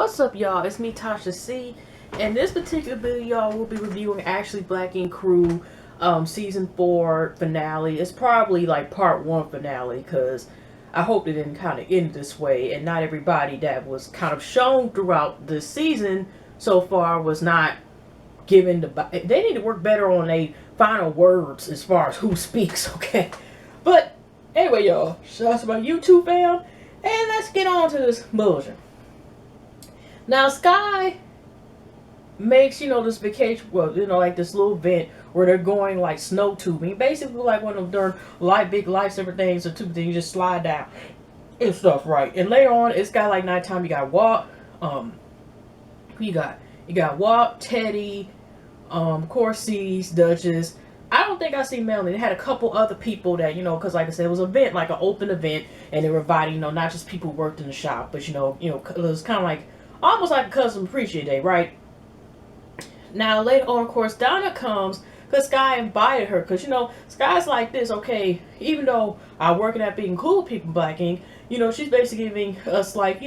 What's up, y'all? It's me, Tasha C. And this particular video, y'all, we'll be reviewing Ashley Black and Crew season 4 finale. It's probably like part 1 finale, because I hope it didn't kind of end this way, and not everybody that was kind of shown throughout this season so far was not given the... They need to work better on their final words as far as who speaks, okay? But anyway, y'all, shout out to my YouTube fam, and let's get on to this bullshit. Now, Sky makes, this vacation, well, like this little event where they're going like snow tubing. Basically like one of them big lifesaver things or tube things you just slide down and stuff, right? And later on, it's got like nighttime, you got Walt, you got Walt, Teddy, of course, C's, Duchess. I don't think I see Melanie. They had a couple other people that, because like I said, it was an event, like an open event, and they were inviting, not just people who worked in the shop, but, it was kind of like, almost like a Cousin Appreciate Day, right? Now, later on, of course, Donna comes because Sky invited her. Because, Sky's like this, okay, even though I'm working at being cool with people, Black Ink, she's basically giving us, like,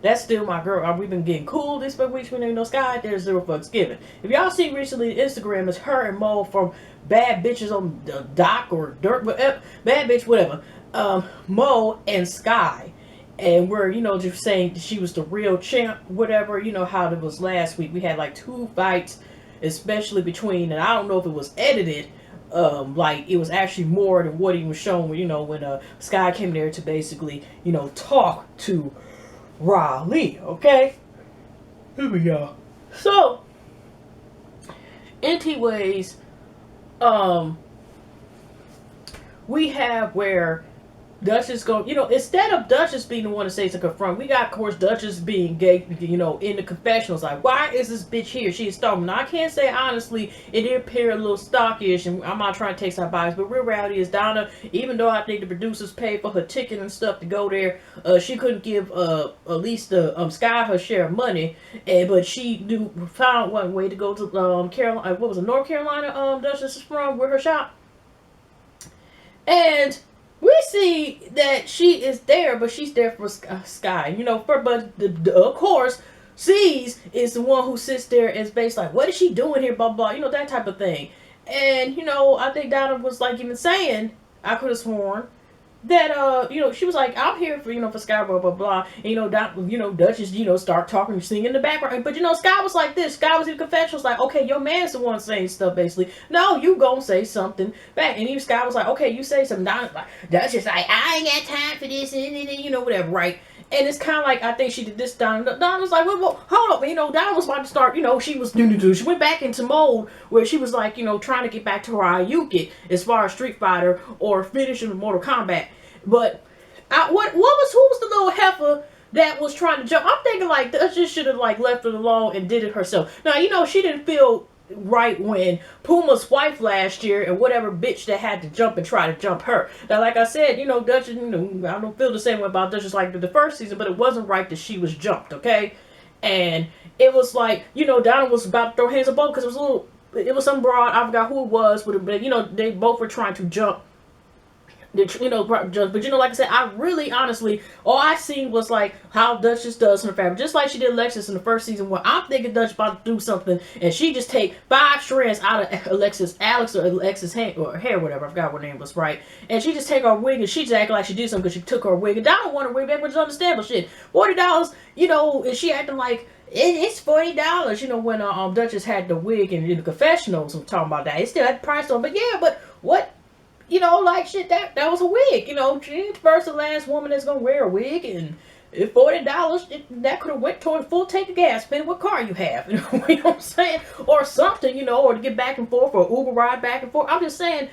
that's still my girl. We've been getting cool this week, Sky, there's zero fucks given. If y'all see recently, Instagram, it's her and Mo from Bad Bitches on the Dock or Dirt, whatever, Bad Bitch, whatever, Mo and Sky. And we're, just saying she was the real champ, whatever, how it was last week. We had like 2 fights, especially between, and I don't know if it was edited, like it was actually more than what he was shown, when Sky came there to basically, talk to Raleigh, okay? Here we go. So, anyways, we have where Duchess go, instead of Duchess being the one to say to confront, we got, of course, Duchess being gay, in the confessionals. Like, why is this bitch here? She's stalking. Now, I can't say, honestly, it did appear a little stockish, and I'm not trying to take some bias, but real reality is Donna, even though I think the producers paid for her ticket and stuff to go there, she couldn't give, at least, Sky her share of money, but she found one way to go to, Carolina, what was it, North Carolina, Duchess is from, where her shop, and we see that she is there, but she's there for Sky, of course, C's is the one who sits there and is based like, what is she doing here, blah, blah, that type of thing. And, I think Donna was like even saying, I could have sworn, that, she was like, I'm here for, for Sky, blah, blah, blah. And, Duchess, start talking, singing in the background. But, Sky was like this. Sky was in confessionals like, okay, your man's the one saying stuff, basically. No, you gonna say something back. And even Sky was like, okay, you say something. Duchess like, I ain't got time for this, and whatever, right? And it's kind of like, I think she did this. Donna was like, well, hold up. Donna was about to start, she went back into mode where she was like, trying to get back to her Ayuki as far as Street Fighter or finishing Mortal Kombat. But who was the little heifer that was trying to jump? I'm thinking like Duchess should have like left it alone and did it herself. Now, she didn't feel right when Puma's wife last year and whatever bitch that had to jump and try to jump her. Now, like I said, Duchess, I don't feel the same way about Duchess like the first season, but it wasn't right that she was jumped, okay? And it was like, Donna was about to throw hands up both because it was some broad, I forgot who it was, but they both were trying to jump. But like I said, I really, honestly, all I seen was like how Duchess does her fabric, just like she did Alexis in the first season. Where I'm thinking Duchess about to do something, and she just take 5 strands out of Alexis' hair, whatever. I forgot what her name was, right? And she just take her wig, and she just acting like she did something because she took her wig. And I don't want her wig back, which is understandable. Shit, $40, and she acting like it's $40. When Duchess had the wig and in the confessionals, I'm talking about that. It still had the price on, but yeah, but what? Like shit, that was a wig. She's the first and last woman that's gonna wear a wig, and if $40, that could have went toward a full tank of gas, depending what car you have. You know what I'm saying? Or something, or to get back and forth, or Uber ride back and forth. I'm just saying,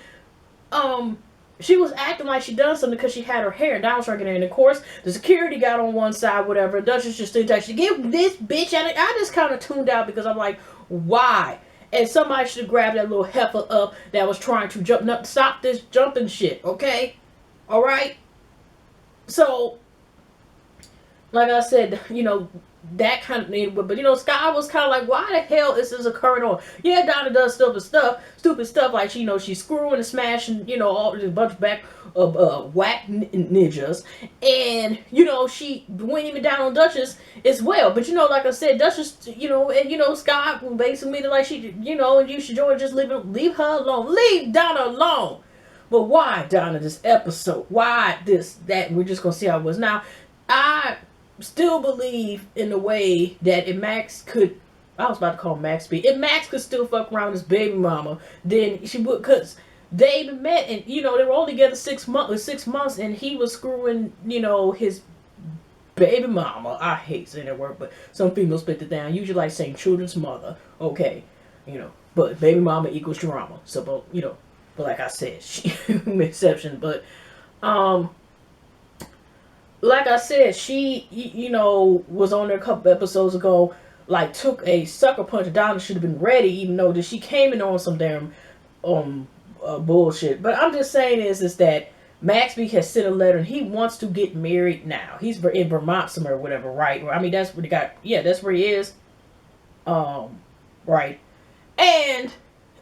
she was acting like she done something because she had her hair, and Donna was trying to get in. And of course, the security got on one side, whatever. And Duchess just didn't touch. She give this bitch, and I just kind of tuned out because I'm like, why? And somebody should have grabbed that little heifer up that was trying to jump. No, stop this jumping shit, okay? Alright? So, like I said, that kind of thing. But you know, Sky was kind of like, why the hell is this occurring on? Yeah, Donna does stupid stuff like she, you know, she's screwing and smashing, you know, all a bunch of back of whack ninjas, and you know, she went even down on Duchess as well. But you know, like I said, Duchess, you know, and you know, Sky basically like she, you know, and you should just leave her alone, leave Donna alone. But why, Donna, this episode? Why this, that? We're just going to see how it was. Now, I still believe in the way that if Max could, I was about to call Max B, if Max could still fuck around with his baby mama, then she would, because they met and, you know, they were only together 6 months, and he was screwing, you know, his baby mama. I hate saying that word, but some females spit it down. Usually like saying children's mother. Okay, you know, but baby mama equals drama. So, but, you know, but like I said, she exception. But like I said, she, you know, was on there a couple episodes ago, like took a sucker punch. Donna should have been ready, even though that she came in on some damn bullshit. But I'm just saying is that Maxby has sent a letter and he wants to get married now. He's in Vermont somewhere or whatever, right? I mean, that's where he got, yeah, that's where he is. Right. And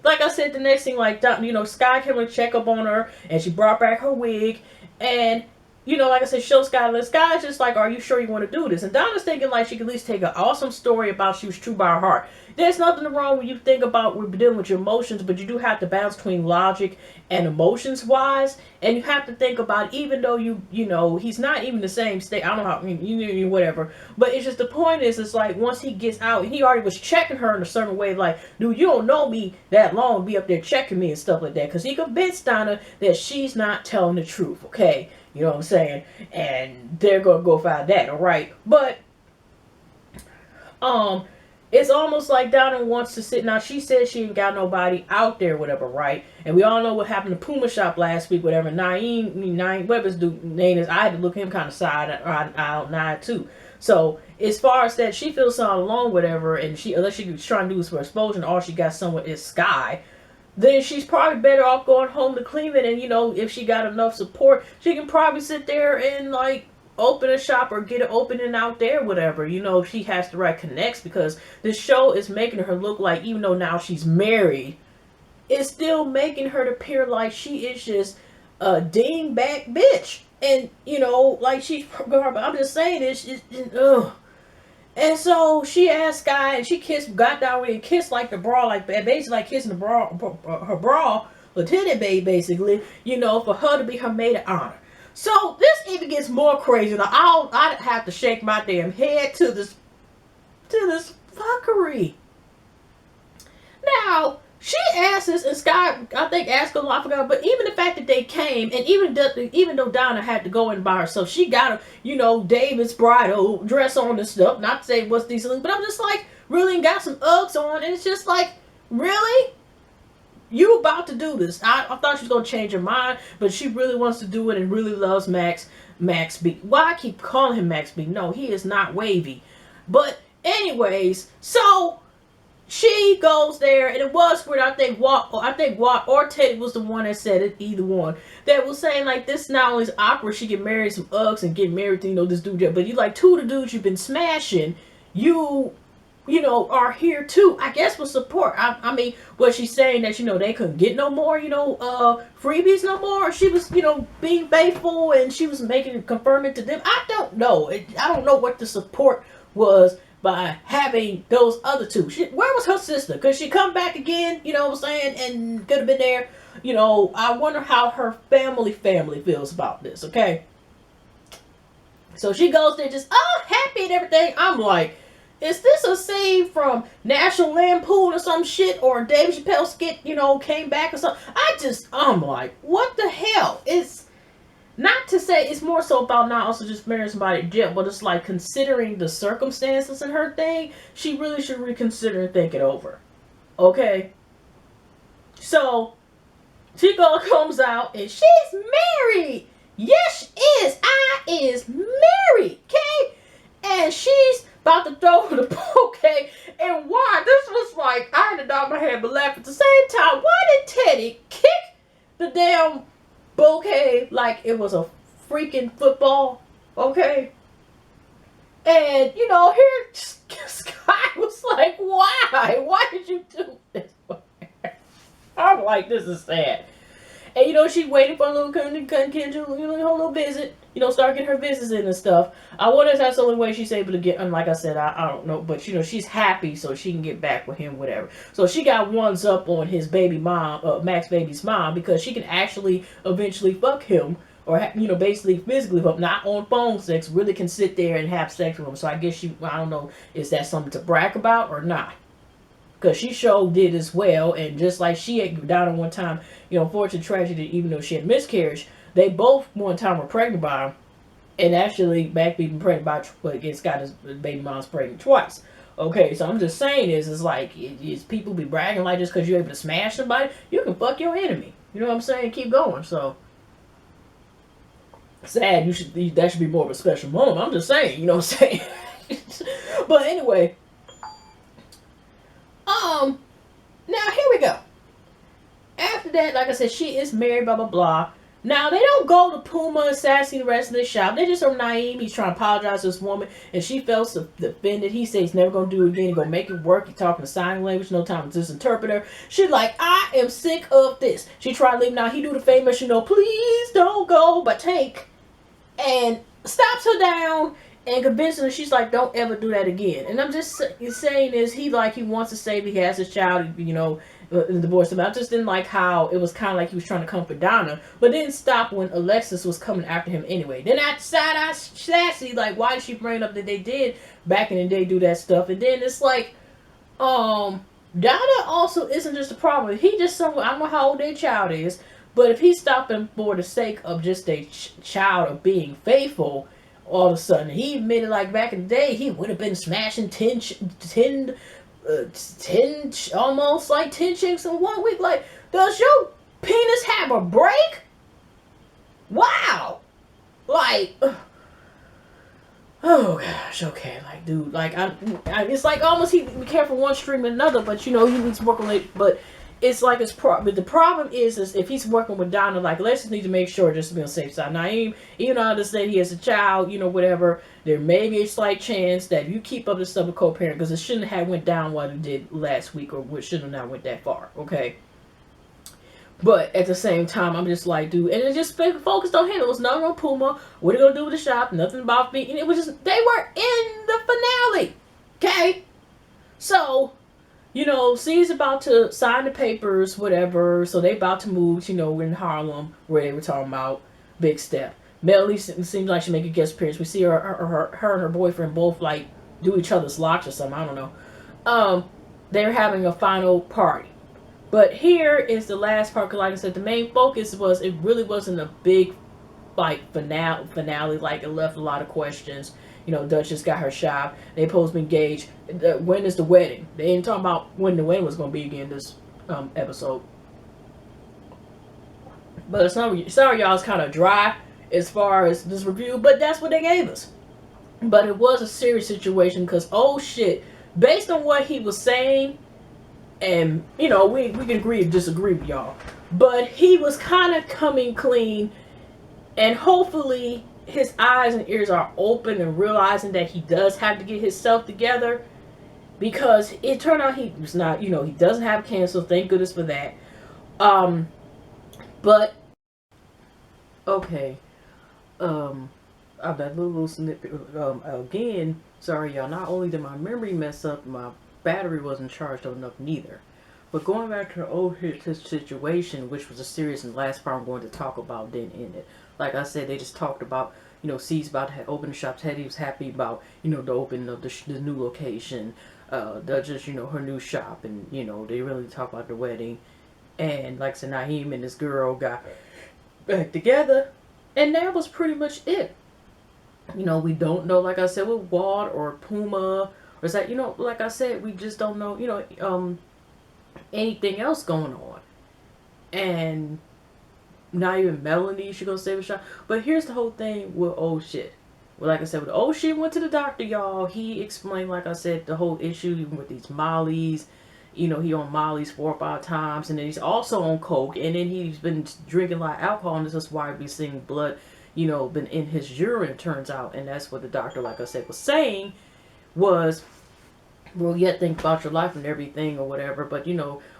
like I said, the next thing, like, you know, Sky came to check up on her, and she brought back her wig, and, you know, like I said, show Sky, Sky's just like, are you sure you want to do this? And Donna's thinking, like, she could at least take an awesome story about she was true by her heart. There's nothing wrong when you think about we're dealing with your emotions, but you do have to balance between logic and emotions wise, and you have to think about, even though you know, he's not even the same state, I don't know how, you whatever, but it's just the point is, it's like, once he gets out, he already was checking her in a certain way, like, dude, you don't know me that long, be up there checking me and stuff like that, because he convinced Donna that she's not telling the truth, okay? You know what I'm saying? And they're gonna go find that, alright? But, it's almost like Donna wants to sit. Now, she said she ain't got nobody out there, whatever, right? And we all know what happened to Puma Shop last week, whatever. Naeem, whatever his name is, I had to look him kind of side out, Nine, too. So, as far as that, she feels so alone, whatever, and unless she's trying to do this for exposure, all she got someone is Sky, then she's probably better off going home to Cleveland. And, you know, if she got enough support, she can probably sit there and, like, open a shop or get it opening out there, whatever. You know, she has the right connects, because this show is making her look like, even though now she's married, it's still making her appear like she is just a dingbat bitch. And, you know, like she's, I'm just saying this, ugh. And so she asked Sky, and she got down with and kissed like the bra, like basically like kissing the bra, her bra, Lieutenant Babe, basically, you know, for her to be her maid of honor. So this even gets more crazy. Now I'd have to shake my damn head to this fuckery. Now she asked this, and Sky, I think, asked her, I forgot, but even the fact that they came, and even though Donna had to go in by herself, she got a, you know, David's bridal dress on and stuff. Not to say what's decent, but I'm just like, really got some Uggs on, and it's just like, really? You about to do this? I thought she was gonna change her mind, but she really wants to do it and really loves Max B. Why I keep calling him Max B? No, he is not wavy. But anyways, so she goes there, and it was where I think Watt or Teddy was the one that said it, either one, that was saying like, this not only is awkward, she get married some Uggs and get married to, you know, this dude, but you like two of the dudes you've been smashing, you know, are here too, I guess, with support. I mean, was she saying that, you know, they couldn't get no more, you know, freebies no more? Or she was, you know, being faithful and she was confirming to them. I don't know. I don't know what the support was by having those other two. Where was her sister? Could she come back again, you know what I'm saying, and could have been there? You know, I wonder how her family feels about this, okay? So she goes there just, oh, happy and everything. I'm like, is this a scene from National Lampoon or some shit, or Dave Chappelle skit, you know, came back or something? I'm like, what the hell? It's not to say, it's more so about not also just marrying somebody in jail, but it's like, considering the circumstances in her thing, she really should reconsider and think it over. Okay? So, she comes out and she's married. Yes, she is. I is married. Okay? And she's about to throw the bouquet, and why? This was like, I had to nod my head but laugh at the same time. Why did Teddy kick the damn bouquet like it was a freaking football? Okay? And, you know, here Sky was like, why? Why did you do this? I'm like, this is sad. And, you know, she's waiting for a little Kendra, you know, her little visit. You know, start getting her visits in and stuff. I wonder if that's the only way she's able to get, and like I said, I don't know. But, you know, she's happy so she can get back with him, whatever. So she got ones up on his baby mom, Max baby's mom, because she can actually eventually fuck him. Or, you know, basically physically, but not on phone sex, really can sit there and have sex with him. So I guess I don't know, is that something to brag about or not? Because she sure did as well. And just like she had down at one time, you know, fortune tragedy, even though she had miscarriage, they both one time were pregnant by him. And actually, back being pregnant by, again, Scott his baby mom's pregnant twice. Okay, so I'm just saying is like, is people be bragging like just because you're able to smash somebody? You can fuck your enemy. You know what I'm saying? Keep going. So sad. That should be more of a special moment. I'm just saying, you know what I'm saying. But anyway, now here we go. After that, like I said, she is married, blah blah blah. Now they don't go to Puma and Sassy and the rest of the shop. They just are Naeem. He's trying to apologize to this woman, and she felt offended. He says he's never gonna do it again. He's gonna make it work. He's talking the sign language, no time with this interpreter. She's like, I am sick of this. She tried to leave. Now he do the famous, you know, please don't go, but take. And stops her down and convinces her. She's like, don't ever do that again. And I'm just saying is he wants to save. He has his child, you know, divorce him. I just didn't like how it was kind of like he was trying to comfort Donna, but didn't stop when Alexis was coming after him anyway. Then I side Sassy, like, why did she bring up that they did back in the day do that stuff? And then it's like, Donna also isn't just a problem. He just someone, I don't know how old their child is. But if he's stopping for the sake of just a child of being faithful, all of a sudden, he admitted like back in the day, he would have been smashing 10 almost like 10 chicks in 1 week. Like, does your penis have a break? Wow. Like, oh gosh, okay. Like, dude, like, it's like almost he be careful one stream and another, but you know, he needs to work on it, but it's like but the problem is if he's working with Donna, like, let's just need to make sure just to be on the safe side. Naeem, even though I understand he has a child, you know, whatever, there may be a slight chance that you keep up this stuff with co-parent, because it shouldn't have went down what it did last week, or it shouldn't have not went that far, okay? But at the same time, I'm just like, dude, and it just focused on him. It was nothing on Puma. What are they gonna do with the shop? Nothing about me. And it was just, they were in the finale, okay? So, you know, C's about to sign the papers, whatever. So they about to move, you know, in Harlem, where they were talking about big step. Melody seems like she make a guest appearance. We see her and her boyfriend both like do each other's locks or something. I don't know. They're having a final party. But here is the last part, because like I said, the main focus was, it really wasn't a big like finale. Like, it left a lot of questions. You know, Duchess got her shop. They supposed to be engaged. When is the wedding? They didn't talk about when the wedding was going to be again this episode. But sorry y'all, it's kind of dry as far as this review, but that's what they gave us. But it was a serious situation because, oh shit, based on what he was saying, and, you know, we can agree or disagree with y'all, but he was kind of coming clean, and hopefully his eyes and ears are open and realizing that he does have to get himself together, because it turned out he was not, you know, he doesn't have cancer, thank goodness for that. But okay, I've got a little snippet. Again, sorry y'all, not only did my memory mess up, my battery wasn't charged up enough neither. But going back to the old situation, which was a serious and last part I'm going to talk about, didn't end it. Like I said, they just talked about, you know, C's about to open the shop. Teddy was happy about, you know, the opening of the new location. Just, you know, her new shop. And, you know, they really talk about the wedding. And like I said, Naeem and this girl got back together. And that was pretty much it. You know, we don't know, like I said, with Walt or Puma. Or is that, you know, like I said, we just don't know, you know, anything else going on. And not even Melanie should go save a shot. But here's the whole thing with old shit. Well, like I said, with old shit went to the doctor, y'all. He explained, like I said, the whole issue even with these Molly's. You know, he on Molly's 4 or 5 times. And then he's also on coke. And then he's been drinking a lot of alcohol. And this is why we seeing blood, been in his urine, turns out. And that's what the doctor, like I said, was saying was, well, yet think about your life and everything or whatever, but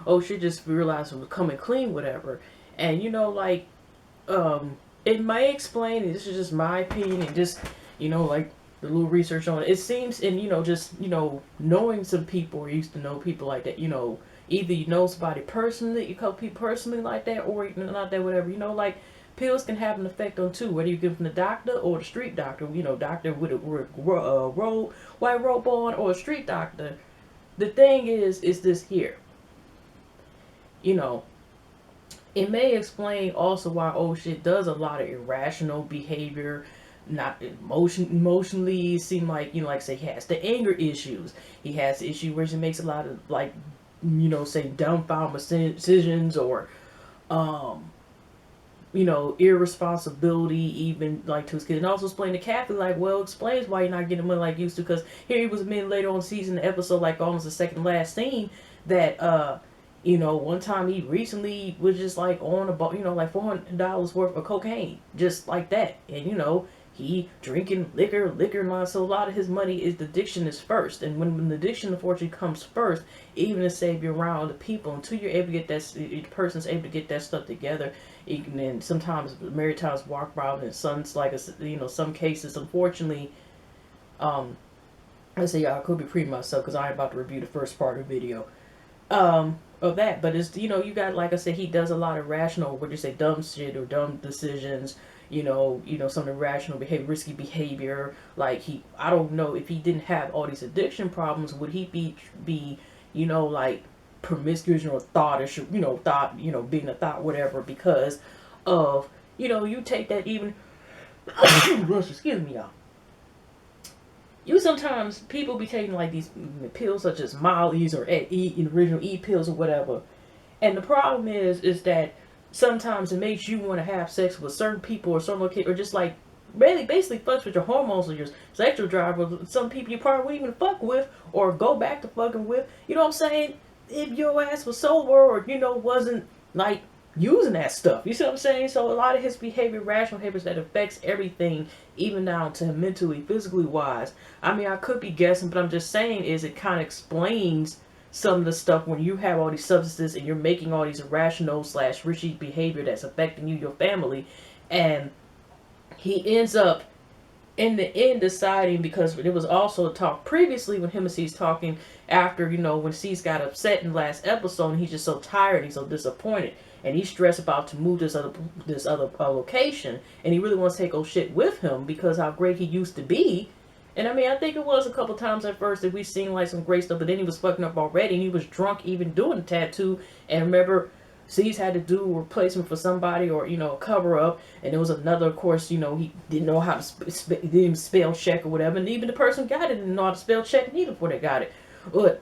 oh, she just realized it was coming clean, whatever. And it may explain, and this is just my opinion, and just like the little research on it. It seems, and just knowing some people, or used to know people like that. Either you know somebody personally, you know people personally like that, or not that, whatever. Like pills can have an effect on too, whether you get from the doctor or the street doctor. Doctor with a white robe on, or a street doctor. The thing is this here. It may explain also why old shit does a lot of irrational behavior, not emotionally. It seem like like say he has the anger issues. He has the issue where he makes a lot of like say dumbfounded decisions, or irresponsibility, even like to his kids. And also explain to Kathy, like, well, explains why you're not getting money like you used to. Because here he was a minute later on season, the episode, like almost the second last scene, that one time he recently was just like on about like $400 worth of cocaine, just like that. And he drinking liquor and so a lot of his money is, the addiction is first. And when the addiction unfortunately comes first, even to save you around the people, until you're able to get that, the person's able to get that stuff together. And then sometimes married times walk around, and sons, like some cases, unfortunately, I say y'all, I could be pre myself because I'm about to review the first part of the video of that. But it's you got, like I said, he does a lot of rational, what do you say, dumb shit or dumb decisions. Some irrational behavior, risky behavior. Like I don't know, if he didn't have all these addiction problems, would he be like promiscuous or thoughtish, being a thought, whatever, because of, you take that even, excuse me, y'all. Sometimes people be taking like these pills such as Molly's or original E pills or whatever. And the problem is that sometimes it makes you want to have sex with certain people or certain location, or just like really basically fucks with your hormones or your sexual drive, with some people you probably wouldn't even fuck with or go back to fucking with. You know what I'm saying? If your ass was sober, or wasn't like using that stuff. You see what I'm saying? So a lot of his behavior, rational behaviors, that affects everything, even down to mentally, physically wise. I mean, I could be guessing, but I'm just saying is it kind of explains some of the stuff when you have all these substances and you're making all these irrational / risky behavior that's affecting you, your family. And he ends up in the end deciding, because there was also a talk previously when him and C's talking after, when C's got upset in the last episode, and he's just so tired, he's so disappointed, and he's stressed about to move this other location, and he really wants to take old shit with him because how great he used to be. And I mean, I think it was a couple times at first that we seen like some great stuff, but then he was fucking up already, and he was drunk even doing the tattoo. And remember, C's had to do a replacement for somebody, or a cover up, and there was another, of course, he didn't know how to didn't spell check or whatever, and even the person who got it didn't know how to spell check neither before they got it. But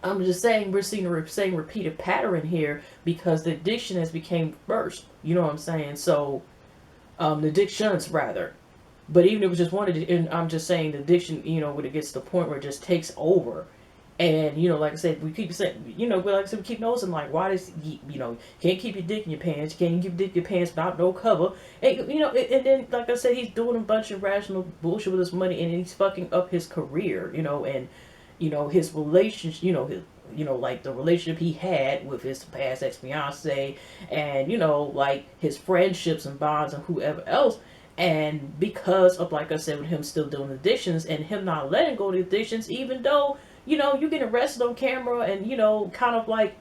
I'm just saying, we're seeing the same repeated pattern here because the addiction has became first. You know what I'm saying? So, the addictions rather. But even if it was just one addiction, and I'm just saying the addiction, when it gets to the point where it just takes over. And, like I said, we keep saying, like I said, we keep noticing, like, why does, can't keep your dick in your pants, you can't keep your dick in your pants without no cover. And, and then, like I said, he's doing a bunch of rational bullshit with his money, and he's fucking up his career, and, his relationship, like the relationship he had with his past ex-fiance, and, like his friendships and bonds and whoever else. And because of, like I said, with him still doing addictions and him not letting go of the addictions, even though, you get arrested on camera, and, kind of like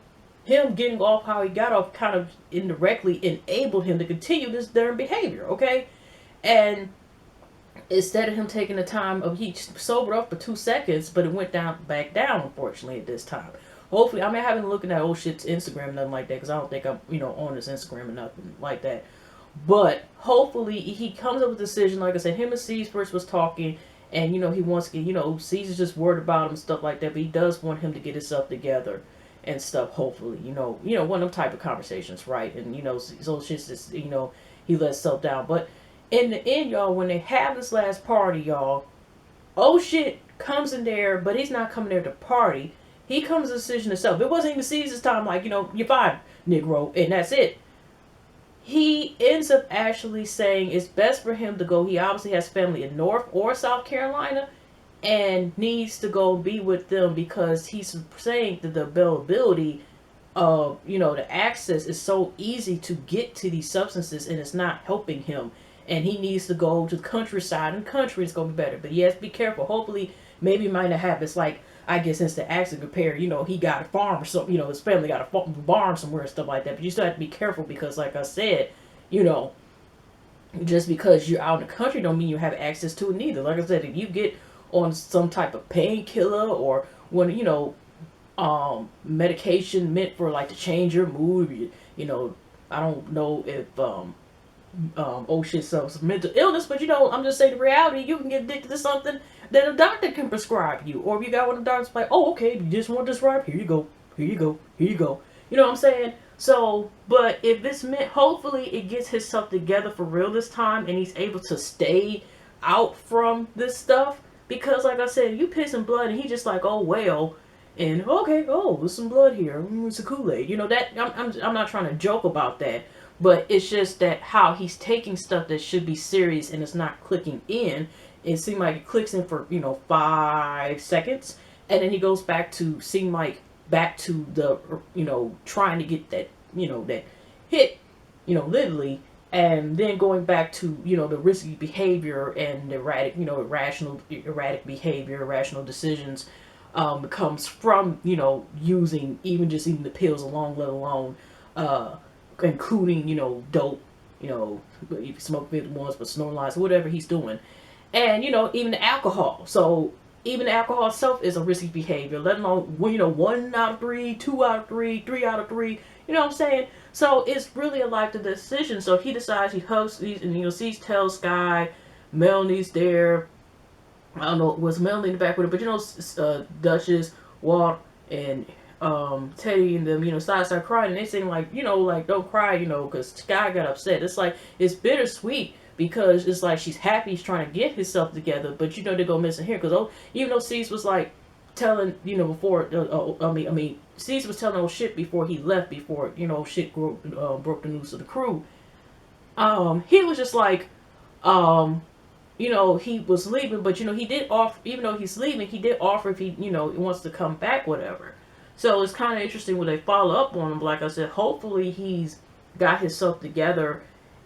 him getting off how he got off kind of indirectly enabled him to continue this darn behavior, okay? And instead of him taking the time of, he sobered up for 2 seconds, but it went back down, unfortunately, at this time. Hopefully, I mean, I haven't looked at that old shit's Instagram, nothing like that, because I don't think I'm, on his Instagram or nothing like that. But hopefully he comes up with a decision. Like I said, him and C's first was talking, and he wants to get, C's is just worried about him and stuff like that, but he does want him to get himself together and stuff, hopefully, one of them type of conversations, right? And so it's just, he lets himself down. But in the end, y'all, when they have this last party, y'all, oh shit comes in there, but he's not coming there to party. He comes to a decision himself. It wasn't even C's this time, like, you're fine, Negro, and that's it. he ends up actually saying it's best for him to go. He obviously has family in North or South Carolina and needs to go be with them because he's saying that the availability of, the access is so easy to get to these substances and it's not helping him. And he needs to go to the countryside, and country is going to be better. But he has to be careful. Hopefully, maybe it might not happen. It's like, I guess, since the accident compared, he got a farm or something, his family got a barn somewhere and stuff like that. But you still have to be careful because, like I said, you know, just because you're out in the country don't mean you have access to it neither. Like I said, if you get on some type of painkiller or when, medication meant for like to change your mood, I don't know if oh shit, so it's mental illness, but I'm just saying the reality, you can get addicted to something that a doctor can prescribe you. Or if you got one of the doctors like, oh, okay, you just want this right, here you go, here you go, here you go. You know what I'm saying? So, but if this meant, hopefully it gets himself together for real this time and he's able to stay out from this stuff. Because like I said, you pissing blood and he just like, oh well, and okay, oh, there's some blood here. It's a Kool-Aid. That I'm not trying to joke about that. But it's just that how he's taking stuff that should be serious and it's not clicking in. It seemed like it clicks in for, 5 seconds. And then he goes back to seem like back to the, trying to get that, that hit, literally. And then going back to, the risky behavior and erratic, erratic behavior, irrational decisions comes from, using even the pills alone, let alone, including, dope, if you smoke it once, but snorting lines, whatever he's doing. And, even the alcohol. So even the alcohol itself is a risky behavior, let alone, 1 out of 3, 2 out of 3, 3 out of 3, you know what I'm saying? So it's really a life decision. So he decides, he hugs these, and, sees, tells Sky, Melanie's there. I don't know, was Melanie in the back with it, but Duchess, Walt, and Teddy and them, start crying, and they saying like, like don't cry, because Sky got upset. It's like it's bittersweet because it's like she's happy he's trying to get himself together, but they go missing here because even though Cease was like telling before, Cease was telling old shit before he left, before shit broke the news to the crew. He was just like he was leaving, but he did offer, even though he's leaving, he did offer if he wants to come back, whatever. So it's kind of interesting when they follow up on him. Like I said, hopefully he's got himself together.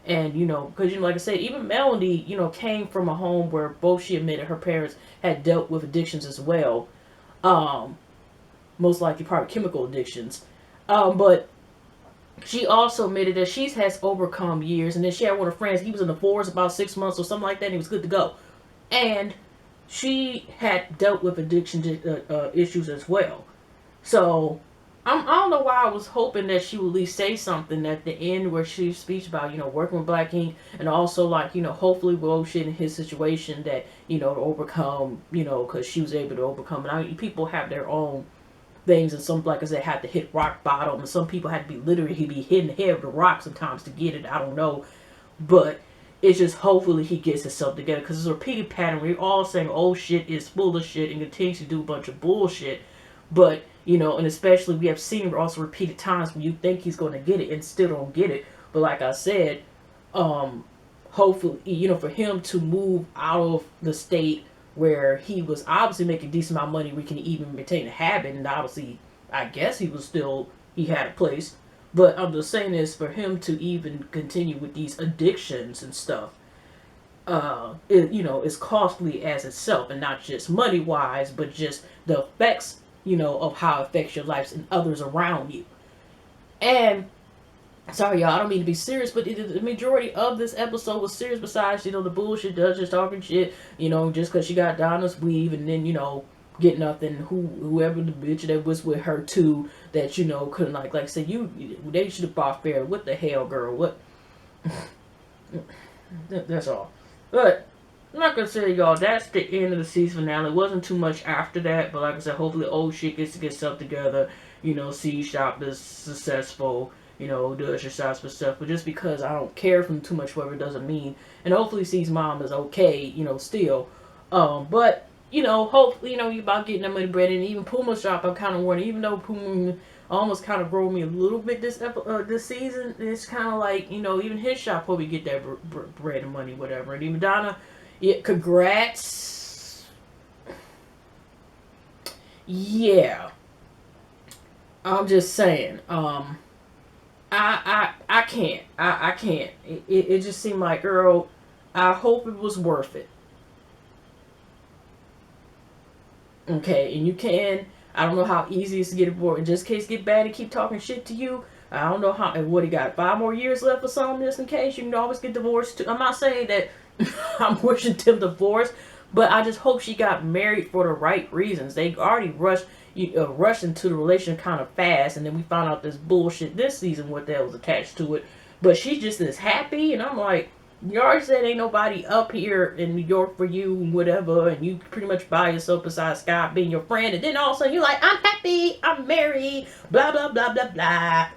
And, because, like I said, even Melody, came from a home where both she admitted her parents had dealt with addictions as well. Most likely probably chemical addictions. But she also admitted that she has overcome years. And then she had one of her friends, he was in the forest about 6 months or something like that, and he was good to go. And she had dealt with addiction issues as well. So, I don't know why I was hoping that she would at least say something at the end where she speaks about, working with Black Ink and also like, hopefully with shit in his situation that, to overcome, because she was able to overcome. And people have their own things, and some, like I said, had to hit rock bottom, and some people had to be literally be hitting the head with the rock sometimes to get it. I don't know. But it's just hopefully he gets himself together because it's a repeated pattern. We're all saying, oh shit is full of shit and continues to do a bunch of bullshit. But and especially we have seen also repeated times when you think he's going to get it and still don't get it. But like I said, hopefully, for him to move out of the state where he was obviously making a decent amount of money, we can even maintain a habit. And obviously, I guess he had a place. But I'm just saying this, for him to even continue with these addictions and stuff, is costly as itself, and not just money wise, but just the effects of how it affects your lives and others around you. And sorry y'all, I don't mean to be serious, but the majority of this episode was serious besides, the bullshit, just talking shit, just because she got Donna's weave and then, get nothing, whoever the bitch that was with her too, that, couldn't like I said, they should have bought fair. What the hell, girl? What? That's all. But I'm not gonna say, y'all, that's the end of the season finale. It wasn't too much after that, but like I said, hopefully old shit gets to get stuff together. C Shop is successful, does your shots for stuff. But just because I don't care for him too much, whatever, doesn't mean. And hopefully C's mom is okay, still. But, hopefully, you about getting that money bread. And even Puma's shop, I'm kind of worried. Even though Puma almost kind of rolled me a little bit this season. It's kind of like, you know, even his shop probably get that bread and money, whatever. And even Donna, yeah, congrats. Yeah, I'm just saying. I can't. I can't. It just seemed like, girl, I hope it was worth it. Okay, and you can. I don't know how easy it is to get divorced. In just case get bad and keep talking shit to you. I don't know how. And what he got 5 more years left or something. Just in case you can always get divorced too. I'm not saying that I'm wishing them divorce, but I just hope she got married for the right reasons. They already rushed into the relationship kind of fast, and then we found out this bullshit this season what the hell was attached to it. But she just is happy, and I'm like, you already said ain't nobody up here in New York for you, whatever, and you pretty much by yourself besides Scott being your friend, and then all of a sudden you're like, I'm happy, I'm married, blah blah blah blah blah.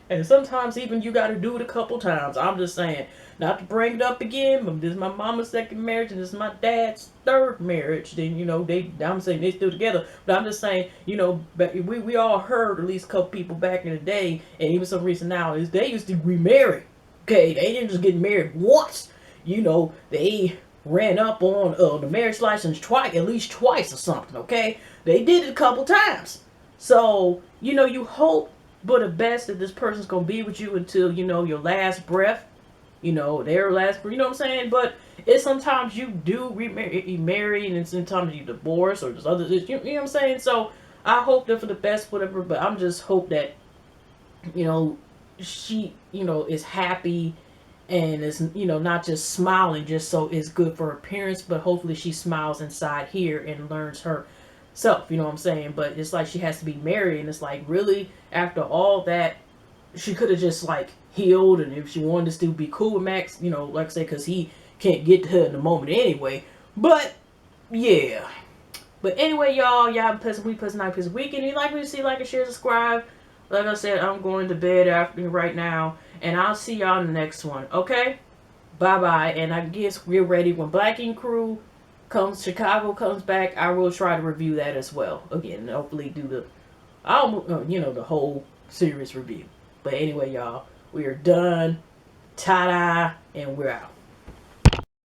And sometimes even you gotta do it a couple times. I'm just saying, not to bring it up again, but this is my mama's second marriage and this is my dad's third marriage. Then, you know, I'm saying they still together, but I'm just saying, you know, we all heard at least a couple people back in the day, and even some recent now, is they used to remarry. Okay, they didn't just get married once. You know, they ran up on the marriage license twice, at least twice or something. Okay, they did it a couple times. So, you know, you hope but the best that this person's gonna be with you until, you know, your last breath, you know, their last breath, you know what I'm saying? But it's sometimes you do remarry and sometimes you divorce or just other, you know what I'm saying? So I hope that for the best, whatever, but I'm just hope that, you know, she, you know, is happy and is, you know, not just smiling just so it's good for her appearance, but hopefully she smiles inside here and learns her self, you know what I'm saying? But it's like she has to be married, and it's like, really, after all that, she could have just like healed, and if she wanted to still be cool with Max, you know, like I say, because he can't get to her in the moment anyway. But yeah. But anyway, y'all have a pleasant week, pleasant night, pleasant weekend. If you like what you see, like and share, subscribe. Like I said, I'm going to bed after right now, and I'll see y'all in the next one. Okay, bye bye. And I guess we're ready when Black Ink Crew Chicago comes back. I will try to review that as well. Again, hopefully do you know, the whole series review. But anyway, y'all, we are done. Ta-da, and we're out.